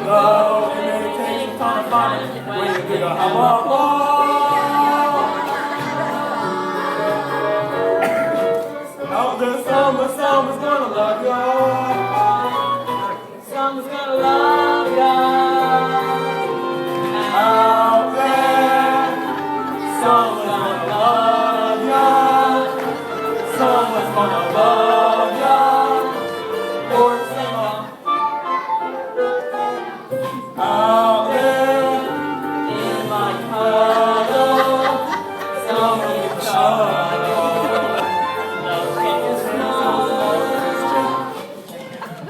Love and meditation, trying to find it when you figure out how out there, someone's gonna love you. Someone's gonna love you. Out there, someone's gonna love you. Someone's gonna love you. Or sing on. Out there, in my puddle, someone's gonna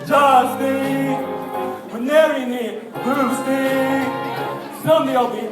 just me, when they're in it, Bruce me. Someday I'll be